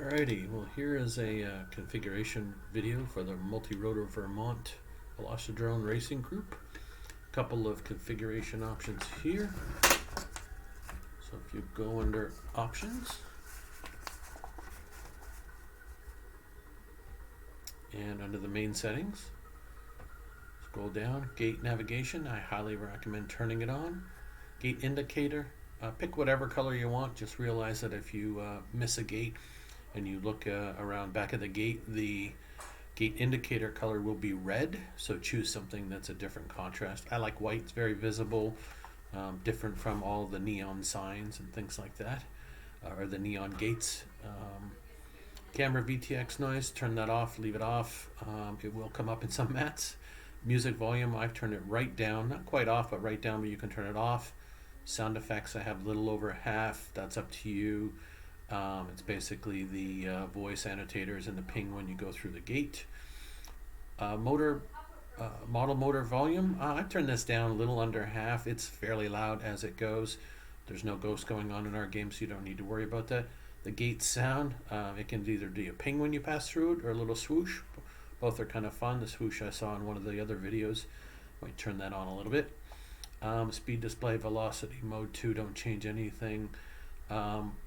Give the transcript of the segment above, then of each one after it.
Alrighty, well here is a configuration video for the Multirotor Vermont Velocidrone Racing Group. A couple of configuration options here. So if you go under Options and under the main settings, scroll down, Gate Navigation, I highly recommend turning it on. Gate Indicator, pick whatever color you want, just realize that if you miss a gate, and you look around back of the gate indicator color will be red, so choose something that's a different contrast. I like white, it's very visible, different from all the neon signs and things like that, or the neon gates. Camera VTX noise, turn that off, leave it off. It will come up in some mats. Music volume, I've turned it right down, not quite off, but right down, but you can turn it off. Sound effects, I have a little over half, that's up to you. It's basically the voice annotators and the ping when you go through the gate. Model motor volume, I've turned this down a little under half. It's fairly loud as it goes. There's no ghost going on in our game, so you don't need to worry about that. The gate sound, it can either do a ping when you pass through it or a little swoosh. Both are kind of fun. The swoosh I saw in one of the other videos. Might turn that on a little bit. Speed display, velocity, mode 2, don't change anything.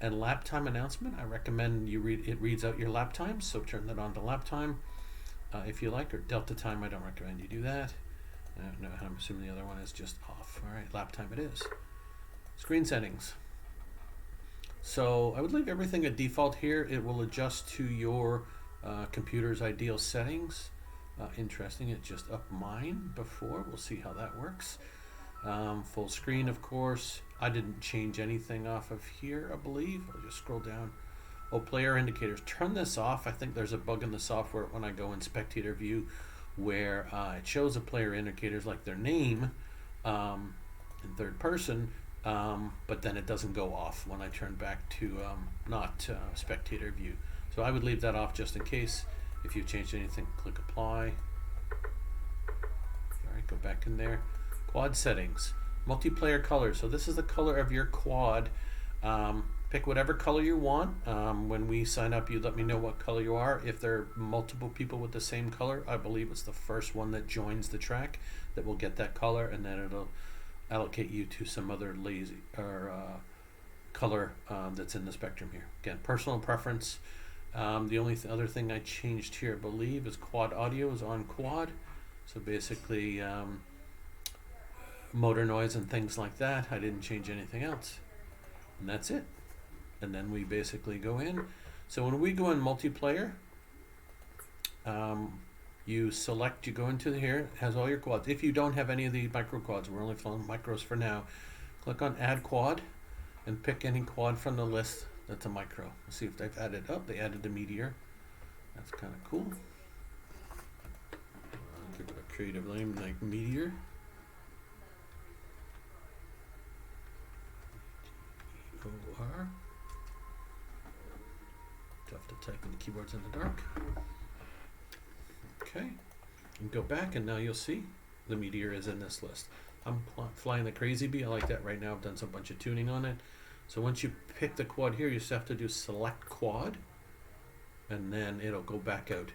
And lap time announcement, I recommend you it reads out your lap time, so turn that on to lap time if you like, or delta time, I don't recommend you do that. No, I'm assuming the other one is just off. Alright, lap time it is. Screen settings. So I would leave everything at default here. It will adjust to your computer's ideal settings. Interesting, it just upped mine before. We'll see how that works. Full screen, of course. I didn't change anything off of here, I believe. I'll just scroll down. Oh, player indicators. Turn this off. I think there's a bug in the software when I go in spectator view where it shows the player indicators like their name in third person, but then it doesn't go off when I turn back to not spectator view. So I would leave that off just in case. If you've changed anything, click apply. Alright, go back in there. Quad settings, multiplayer color. So this is the color of your quad. Pick whatever color you want. When we sign up, you let me know what color you are. If there are multiple people with the same color, I believe it's the first one that joins the track that will get that color, and then it'll allocate you to some other lazy or color that's in the spectrum here. Again, personal preference. The only other thing I changed here, I believe, is quad audio is on quad. So basically, motor noise and things like that. I didn't change anything else, and that's it. And then we basically go in. So when we go in multiplayer, you select, you go into here, it has all your quads. If you don't have any of the micro quads, we're only flying micros for now, click on add quad and pick any quad from the list that's a micro. Let's see if they've added they added a Meteor. That's kind of cool. Give it a creative name like Meteor. O-R. Tough to type in the keyboards in the dark. Okay, and go back, and now you'll see the Meteor is in this list. I'm flying the Crazy Bee. I like that right now. I've done some bunch of tuning on it. So once you pick the quad here, you just have to do select quad, and then it'll go back out.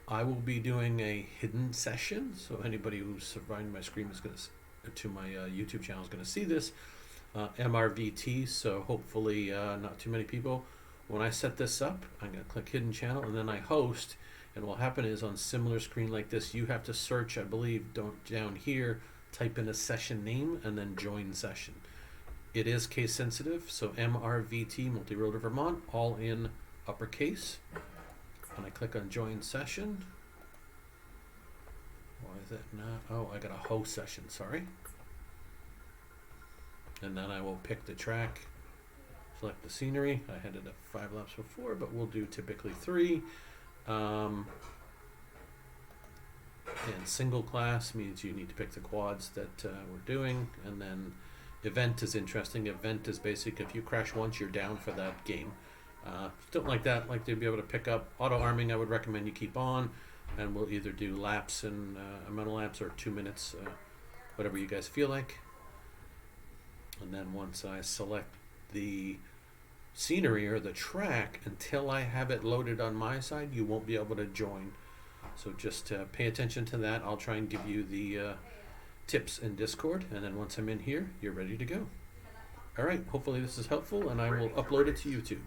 I will be doing a hidden session, so anybody who's surviving my screen is going to my YouTube channel is going to see this. MRVT, so hopefully not too many people. When I set this up, I'm going to click hidden channel, and then I host, and what will happen is on similar screen like this, you have to search, I believe, down here, type in a session name, and then join session. It is case sensitive, so MRVT, Multirotor Vermont, all in uppercase. And I click on join session. Why is that not? Oh, I got a host session, sorry. And then I will pick the track, select the scenery. I had it at 5 laps before, but we'll do typically 3. And single class means you need to pick the quads that we're doing. And then event is interesting. Event is basic. If you crash once, you're down for that game. Don't like that. Like to be able to pick up auto arming. I would recommend you keep on, and we'll either do laps and amount of laps or 2 minutes, whatever you guys feel like. And then once I select the scenery or the track until I have it loaded on my side. You won't be able to join. So just pay attention to that. I'll try and give you the tips in Discord, and then once I'm in here, you're ready to go. All right, hopefully this is helpful, and I will upload it to YouTube.